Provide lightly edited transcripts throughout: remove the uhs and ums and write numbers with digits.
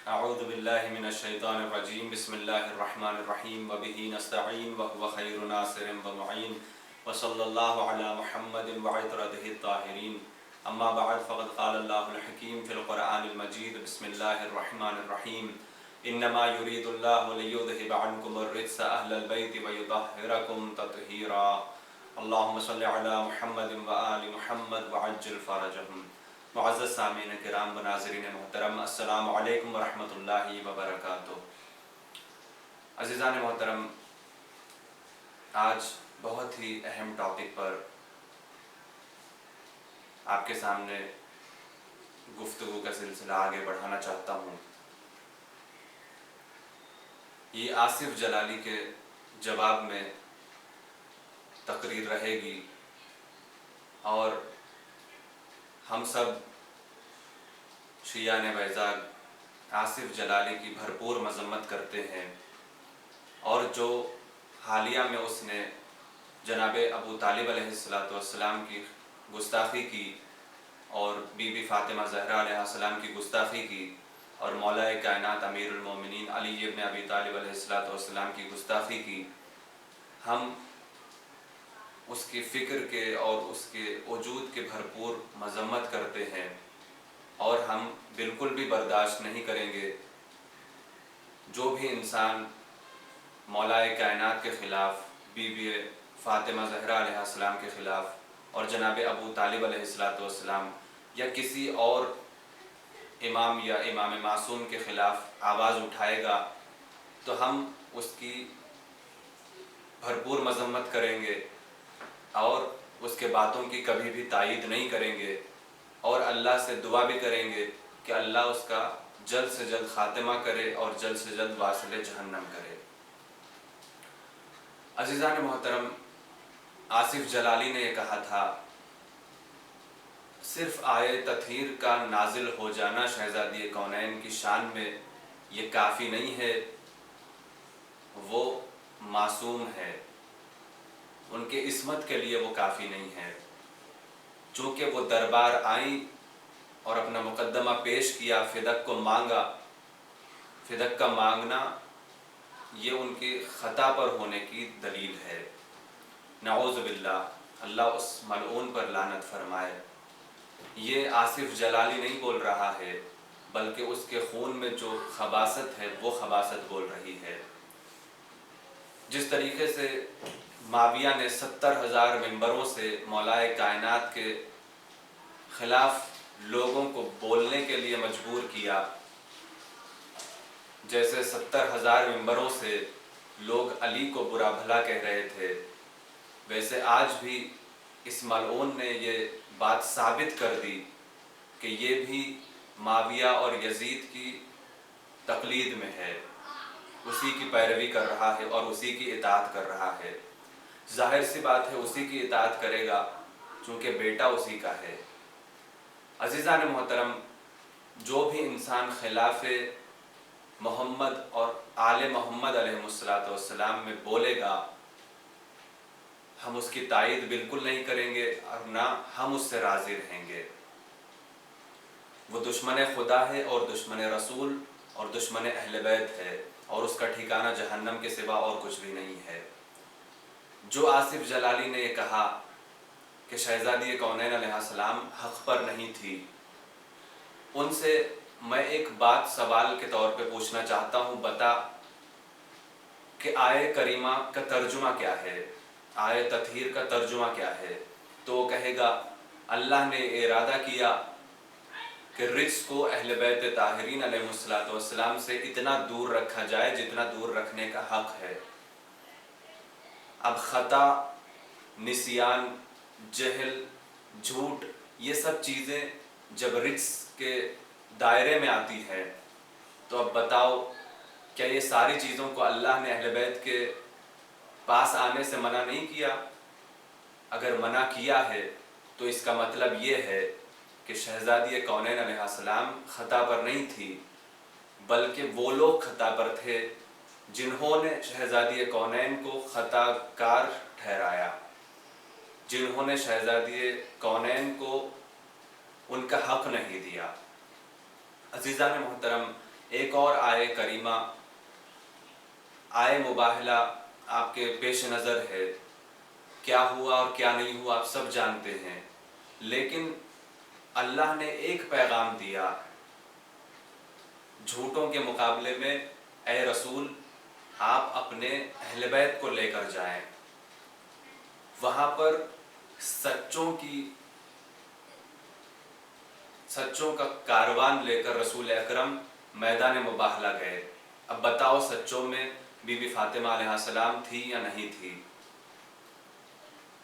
اعوذ باللہ من الشیطان الرجیم بسم اللہ الرحمن الرحیم وبہ نستعین وهو خیر ناصر ومعین وصلی اللہ علی محمد وعطرتہ الطاہرین اما بعد فقد قال اللہ الحکیم فی القرآن المجید بسم اللہ الرحمن الرحیم انما یرید اللہ لیذہب عنکم الرجس اہل البیت ویطہرکم تطہیرا اللہم صلی علی محمد وآل محمد وعجل فرجہم۔ معزز سامعین کرام و ناظرین محترم، السلام علیکم ورحمۃ اللہ وبرکاتہ۔ عزیزان محترم، آج بہت ہی اہم ٹاپک پر آپ کے سامنے گفتگو کا سلسلہ آگے بڑھانا چاہتا ہوں۔ یہ آصف جلالی کے جواب میں تقریر رہے گی اور ہم سب شیعان بیضاء آصف جلالی کی بھرپور مذمت کرتے ہیں، اور جو حالیہ میں اس نے جناب ابو طالب علیہ السلام کی گستاخی کی اور بی بی فاطمہ زہرا علیہ السلام کی گستاخی کی اور مولا کائنات امیر المومنین علی ابن ابی طالب علیہ السلام کی گستاخی کی، ہم اس کی فکر کے اور اس کے وجود کے بھرپور مذمت کرتے ہیں، اور ہم بالکل بھی برداشت نہیں کریں گے جو بھی انسان مولا کائنات کے خلاف، بی بی فاطمہ زہرا علیہ السلام کے خلاف اور جناب ابو طالب علیہ السلام یا کسی اور امام یا امام معصوم کے خلاف آواز اٹھائے گا تو ہم اس کی بھرپور مذمت کریں گے اور اس کے باتوں کی کبھی بھی تائید نہیں کریں گے، اور اللہ سے دعا بھی کریں گے کہ اللہ اس کا جلد سے جلد خاتمہ کرے اور جلد سے جلد واصل جہنم کرے۔ عزیزان محترم، آصف جلالی نے یہ کہا تھا، صرف آیے تطہیر کا نازل ہو جانا شہزادی کونین کی شان میں یہ کافی نہیں ہے، وہ معصوم ہے، ان کے عصمت کے لیے وہ کافی نہیں ہے۔ چونکہ وہ دربار آئیں اور اپنا مقدمہ پیش کیا، فدق کو مانگا، فدق کا مانگنا یہ ان کی خطا پر ہونے کی دلیل ہے۔ نعوذ باللہ، اللہ اس ملعون پر لعنت فرمائے۔ یہ آصف جلالی نہیں بول رہا ہے، بلکہ اس کے خون میں جو خباثت ہے وہ خباثت بول رہی ہے۔ جس طریقے سے معاویہ نے 70,000 ممبروں سے مولا کائنات کے خلاف لوگوں کو بولنے کے لیے مجبور کیا، جیسے 70,000 ممبروں سے لوگ علی کو برا بھلا کہہ رہے تھے، ویسے آج بھی اس ملعون نے یہ بات ثابت کر دی کہ یہ بھی معاویہ اور یزید کی تقلید میں ہے، اسی کی پیروی کر رہا ہے اور اسی کی اطاعت کر رہا ہے۔ ظاہر سی بات ہے اسی کی اطاعت کرے گا چونکہ بیٹا اسی کا ہے۔ عزیزان محترم، جو بھی انسان خلاف محمد اور آل محمد علیہ السلام میں بولے گا، ہم اس کی تائید بالکل نہیں کریں گے اور نہ ہم اس سے راضی رہیں گے۔ وہ دشمن خدا ہے اور دشمن رسول اور دشمن اہل بیت ہے، اور اس کا ٹھکانہ جہنم کے سوا اور کچھ بھی نہیں ہے۔ جو آصف جلالی نے یہ کہا کہ شہزادی کونین علیہ السلام حق پر نہیں تھی، ان سے میں ایک بات سوال کے طور پہ پوچھنا چاہتا ہوں، بتا کہ آیے کریمہ کا ترجمہ کیا ہے، آیے تطہیر کا ترجمہ کیا ہے؟ تو وہ کہے گا اللہ نے ارادہ کیا کہ رجس کو اہل بیت طاہرین علیہ السلام سے اتنا دور رکھا جائے جتنا دور رکھنے کا حق ہے۔ اب خطا، نسیان، جہل، جھوٹ، یہ سب چیزیں جب رجس کے دائرے میں آتی ہے تو اب بتاؤ کیا یہ ساری چیزوں کو اللہ نے اہل بیت کے پاس آنے سے منع نہیں کیا؟ اگر منع کیا ہے تو اس کا مطلب یہ ہے کہ شہزادی کونین علیہ السلام خطا پر نہیں تھی، بلکہ وہ لوگ خطا پر تھے جنہوں نے شہزادی کونین کو خطا کار ٹھہرایا، جنہوں نے شہزادی کونین کو ان کا حق نہیں دیا۔ عزیزان محترم، ایک اور آئے کریمہ، آئے مباہلہ آپ کے پیش نظر ہے، کیا ہوا اور کیا نہیں ہوا آپ سب جانتے ہیں، لیکن اللہ نے ایک پیغام دیا جھوٹوں کے مقابلے میں، اے رسول آپ اپنے اہل بیت کو لے کر جائیں، وہاں پر سچوں کا کاروان لے کر رسول اکرم میدان مباہلہ گئے۔ اب بتاؤ سچوں میں بی بی فاطمہ علیہ السلام تھی یا نہیں تھی؟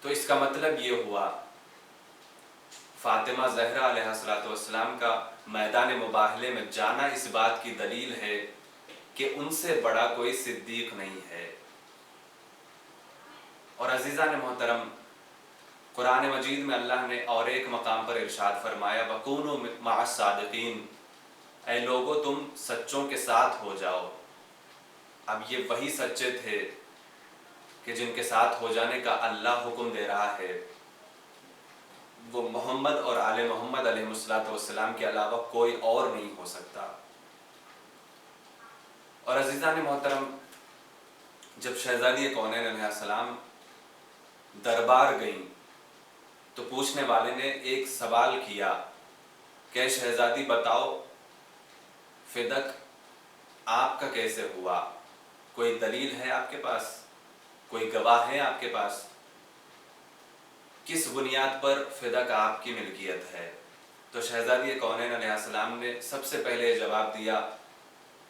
تو اس کا مطلب یہ ہوا فاطمہ زہرا علیہ السلام کا میدان مباہلے میں جانا اس بات کی دلیل ہے کہ ان سے بڑا کوئی صدیق نہیں ہے۔ اور عزیزان محترم، قرآن مجید میں اللہ نے اور ایک مقام پر ارشاد فرمایا وَكُونُوا مَعَ الصَّادِقِينَ، اے لوگو تم سچوں کے ساتھ ہو جاؤ۔ اب یہ وہی سچے تھے کہ جن کے ساتھ ہو جانے کا اللہ حکم دے رہا ہے، وہ محمد اور آل محمد علیہ السلام کے علاوہ کوئی اور نہیں ہو سکتا۔ اور عزیزان محترم، جب شہزادی کونین علیہ السلام دربار گئیں تو پوچھنے والے نے ایک سوال کیا کہ شہزادی بتاؤ فدق آپ کا کیسے ہوا؟ کوئی دلیل ہے آپ کے پاس؟ کوئی گواہ ہے آپ کے پاس؟ کس بنیاد پر فدق آپ کی ملکیت ہے؟ تو شہزادی کونین علیہ السلام نے سب سے پہلے جواب دیا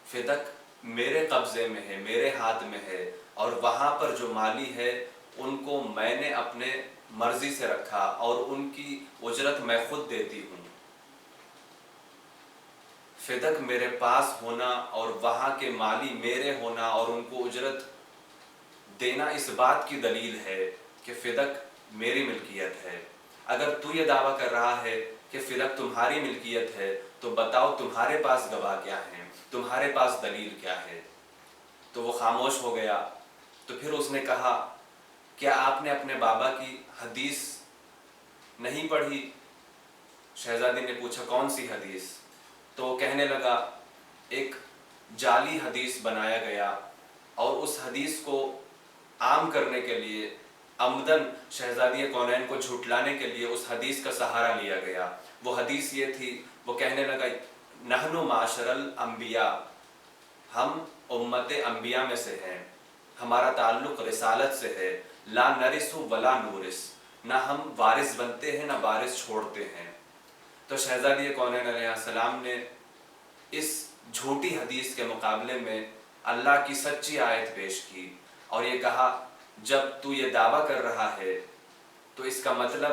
فدق میرے قبضے میں ہے، میرے ہاتھ میں ہے، اور وہاں پر جو مالی ہے ان کو میں نے اپنے مرضی سے رکھا اور ان کی اجرت میں خود دیتی ہوں۔ فدق میرے پاس ہونا اور وہاں کے مالی میرے ہونا اور ان کو اجرت دینا اس بات کی دلیل ہے کہ فدق میری ملکیت ہے۔ اگر تو یہ دعویٰ کر رہا ہے کہ فدق تمہاری ملکیت ہے تو بتاؤ تمہارے پاس گواہ کیا ہیں، تمہارے پاس دلیل کیا ہے؟ تو وہ خاموش ہو گیا۔ تو پھر اس نے کہا کیا آپ نے اپنے بابا کی حدیث نہیں پڑھی؟ شہزادی نے پوچھا کون سی حدیث؟ تو وہ کہنے لگا ایک جعلی حدیث بنایا گیا اور اس حدیث کو عام کرنے کے لیے عمدن شہزادی کونین کو جھٹلانے کے لیے اس حدیث کا سہارا لیا گیا۔ وہ حدیث یہ تھی، وہ کہنے لگا نحن معاشر الانبیاء، ہم امت انبیاء میں سے ہیں، ہمارا تعلق رسالت سے ہے، لا نرث ولا نورث، نہ ہم وارث بنتے ہیں نہ وارث چھوڑتے ہیں۔ تو شہزادی کونین علیہ السلام نے اس جھوٹی حدیث کے مقابلے میں اللہ کی سچی آیت پیش کی اور یہ کہا جب تو یہ دعویٰ کر رہا ہے تو اس کا مطلب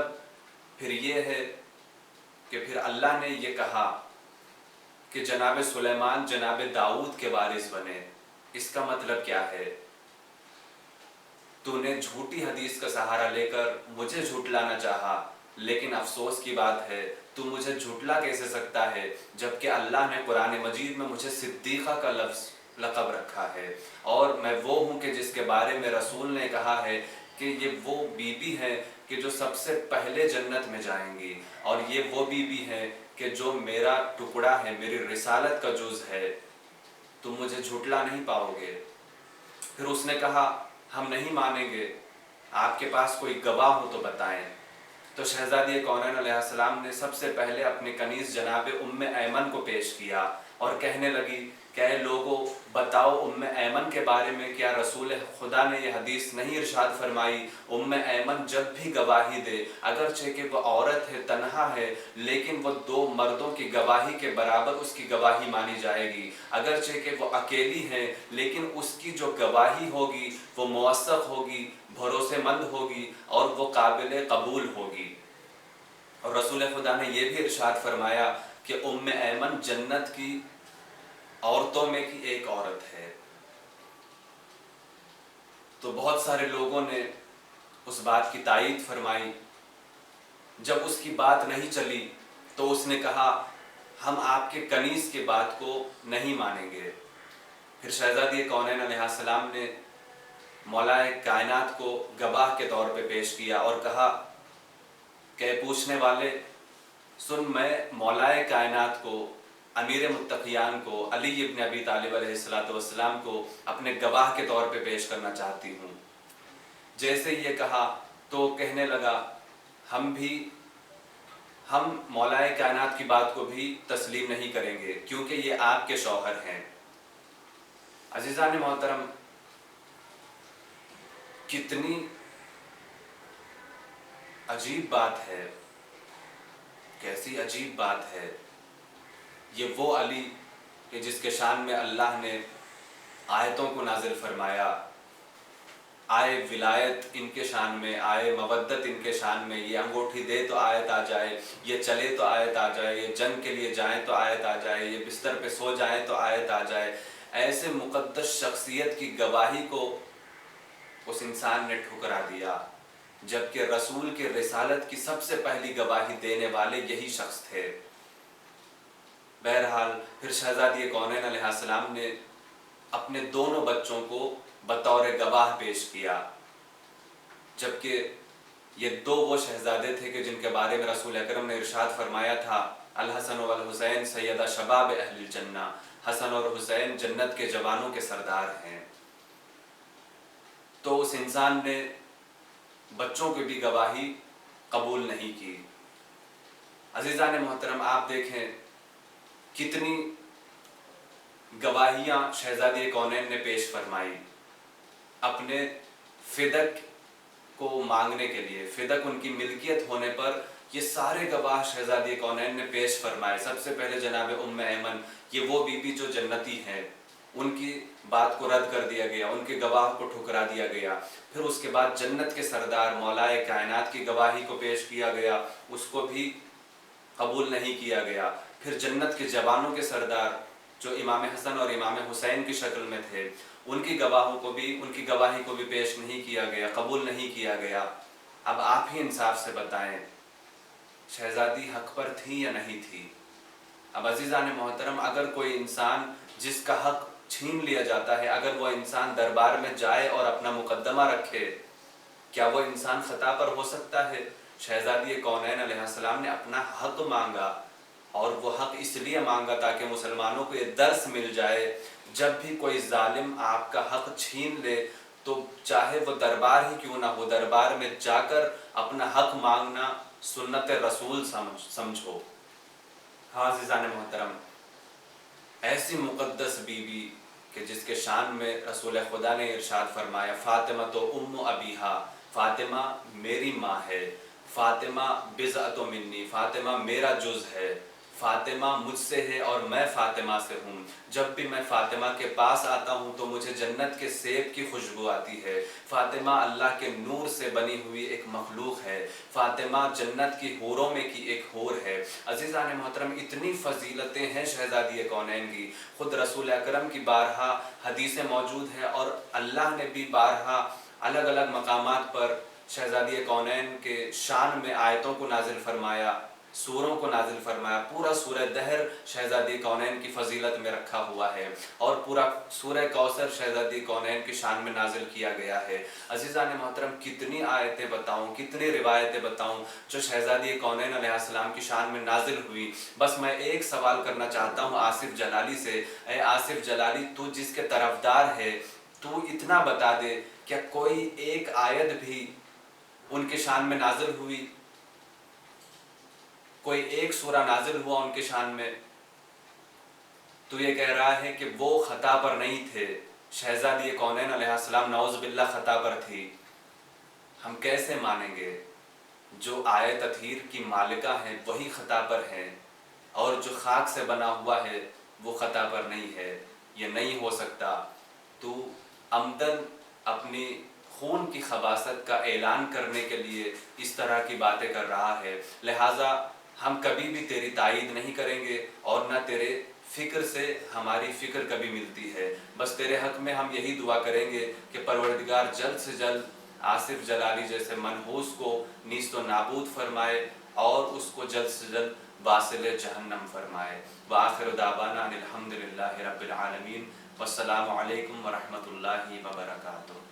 پھر یہ ہے کہ پھر اللہ نے یہ کہا کہ جناب سلیمان جناب داؤد کے وارث بنے، اس کا مطلب کیا ہے؟ تو نے جھوٹی حدیث کا سہارا لے کر مجھے جھٹلانا چاہا، لیکن افسوس کی بات ہے تو مجھے جھٹلا کیسے سکتا ہے جبکہ اللہ نے قرآن مجید میں مجھے صدیقہ کا لقب رکھا ہے، اور میں وہ ہوں کہ جس کے بارے میں رسول نے کہا ہے کہ یہ وہ بی بی ہے کہ جو سب سے پہلے جنت میں جائیں گی، اور یہ وہ بی بی ہے کہ جو میرا ٹکڑا ہے، میری رسالت کا جز ہے، تم مجھے جھٹلا نہیں پاؤ گے۔ پھر اس نے کہا ہم نہیں مانیں گے، آپ کے پاس کوئی گواہ ہو تو بتائیں۔ تو شہزادی کونین علیہ السلام نے سب سے پہلے اپنے کنیز جناب ام ایمن کو پیش کیا اور کہنے لگی کہ اے لوگو بتاؤ ام ایمن کے بارے میں کیا رسول خدا نے یہ حدیث نہیں ارشاد فرمائی ام ایمن جب بھی گواہی دے اگرچہ کہ وہ عورت ہے، تنہا ہے، لیکن وہ دو مردوں کی گواہی کے برابر اس کی گواہی مانی جائے گی، اگرچہ کہ وہ اکیلی ہے لیکن اس کی جو گواہی ہوگی وہ موثق ہوگی، بھروسے مند ہوگی اور وہ قابل قبول ہوگی۔ اور رسول خدا نے یہ بھی ارشاد فرمایا کہ ام ایمن جنت کی عورتوں میں کی ایک عورت ہے۔ تو بہت سارے لوگوں نے اس بات کی تائید فرمائی۔ جب اس کی بات نہیں چلی تو اس نے کہا ہم آپ کے کنیز کی بات کو نہیں مانیں گے۔ پھر شہزادی کونین علیہ السلام نے مولا کائنات کو گواہ کے طور پہ پیش کیا اور کہا کہ پوچھنے والے سن، میں مولا کائنات کو امیر متقیان کو علی ابن ابی طالب علیہ السلام کو اپنے گواہ کے طور پہ پیش کرنا چاہتی ہوں۔ جیسے یہ کہا تو کہنے لگا ہم مولا کائنات کی بات کو بھی تسلیم نہیں کریں گے کیونکہ یہ آپ کے شوہر ہیں۔ عزیزان محترم، کتنی عجیب بات ہے، کیسی عجیب بات ہے۔ یہ وہ علی کہ جس کے شان میں اللہ نے آیتوں کو نازل فرمایا، آئے ولایت ان کے شان میں، آئے مودت ان کے شان میں، یہ انگوٹھی دے تو آیت آ جائے، یہ چلے تو آیت آ جائے، یہ جنگ کے لیے جائیں تو آیت آ جائے، یہ بستر پہ سو جائیں تو آیت آ جائے۔ ایسے مقدس شخصیت کی گواہی کو اس انسان نے ٹھکرا دیا، جبکہ رسول کے رسالت کی سب سے پہلی گواہی دینے والے یہی شخص تھے۔ بہرحال پھر شہزادی کونین علیہ السلام نے اپنے دونوں بچوں کو بطور گواہ پیش کیا، جبکہ یہ دو وہ شہزادے تھے کہ جن کے بارے میں رسول اکرم نے ارشاد فرمایا تھا، الحسن والحسین سیدہ شباب اہل الجنہ، حسن اور حسین جنت کے جوانوں کے سردار ہیں۔ تو اس انسان نے بچوں کی بھی گواہی قبول نہیں کی۔ عزیزان محترم، آپ دیکھیں کتنی گواہیاں شہزادی کونین نے پیش فرمائی اپنے فدق کو مانگنے کے لیے، فدق ان کی ملکیت ہونے پر یہ سارے گواہ شہزادی کونین نے پیش فرمائے۔ سب سے پہلے جناب ام ایمن، یہ وہ بی بی جو جنتی ہیں، ان کی بات کو رد کر دیا گیا، ان کے گواہ کو ٹھکرا دیا گیا۔ پھر اس کے بعد جنت کے سردار مولا کائنات کی گواہی کو پیش کیا گیا، اس کو بھی قبول نہیں کیا گیا۔ پھر جنت کے جوانوں کے سردار جو امام حسن اور امام حسین کی شکل میں تھے، ان کی گواہی کو بھی پیش نہیں کیا گیا، قبول نہیں کیا گیا۔ اب آپ ہی انصاف سے بتائیں، شہزادی حق پر تھی یا نہیں تھی؟ اب عزیزان محترم، اگر کوئی انسان جس کا حق چھین لیا جاتا ہے، اگر وہ انسان دربار میں جائے اور اپنا مقدمہ رکھے، کیا وہ انسان خطا پر ہو سکتا ہے؟ شہزادی کونین علیہ السلام نے اپنا حق مانگا، اور وہ حق اس لیے مانگا تاکہ مسلمانوں کو یہ درس مل جائے، جب بھی کوئی ظالم آپ کا حق چھین لے تو چاہے وہ دربار ہی کیوں نہ ہو، دربار میں جا کر اپنا حق مانگنا سنت رسول سمجھو۔ ہاں عزیزان محترم، ایسی مقدس بیوی کہ جس کے شان میں رسول خدا نے ارشاد فرمایا، فاطمہ تو ام ابیہا، فاطمہ میری ماں ہے، فاطمہ بضعۃ منی، فاطمہ میرا جز ہے، فاطمہ مجھ سے ہے اور میں فاطمہ سے ہوں۔ جب بھی میں فاطمہ کے پاس آتا ہوں تو مجھے جنت کے سیب کی خوشبو آتی ہے۔ فاطمہ اللہ کے نور سے بنی ہوئی ایک مخلوق ہے، فاطمہ جنت کی حوروں میں کی ایک حور ہے۔ عزیزان محترم، اتنی فضیلتیں ہیں شہزادی کونین کی، خود رسول اکرم کی بارہا حدیثیں موجود ہیں، اور اللہ نے بھی بارہا الگ الگ مقامات پر شہزادی کونین کے شان میں آیتوں کو نازل فرمایا، سوروں کو نازل فرمایا۔ پورا سورہ دہر شہزادی کونین کی فضیلت میں رکھا ہوا ہے، اور پورا سورہ کوثر شہزادی کونین کی شان میں نازل کیا گیا ہے۔ عزیزان محترم، کتنی آیتیں بتاؤں، کتنی روایتیں بتاؤں جو شہزادی کونین علیہ السلام کی شان میں نازل ہوئی۔ بس میں ایک سوال کرنا چاہتا ہوں آصف جلالی سے، اے آصف جلالی، تو جس کے طرفدار ہے، تو اتنا بتا دے، کیا کوئی ایک آیت بھی ان کے شان میں نازل ہوئی؟ کوئی ایک سورہ نازل ہوا ان کے شان میں؟ تو یہ کہہ رہا ہے کہ وہ خطا پر نہیں تھے، شہزادی کونین علیہ السلام نعوذ باللہ خطا پر تھی۔ ہم کیسے مانیں گے؟ جو آیت تطہیر کی مالکہ ہیں وہی خطا پر ہیں، اور جو خاک سے بنا ہوا ہے وہ خطا پر نہیں ہے۔ یہ نہیں ہو سکتا۔ تو عمدن اپنی خون کی خباثت کا اعلان کرنے کے لیے اس طرح کی باتیں کر رہا ہے، لہٰذا ہم کبھی بھی تیری تائید نہیں کریں گے، اور نہ تیرے فکر سے ہماری فکر کبھی ملتی ہے۔ بس تیرے حق میں ہم یہی دعا کریں گے کہ پروردگار جلد سے جلد آصف جلالی جیسے منحوس کو نیست و نابود فرمائے، اور اس کو جلد سے جلد واصل جہنم فرمائے۔ وآخر دعوانا ان الحمد للہ رب العالمین، والسلام علیکم ورحمۃ اللہ وبرکاتہ۔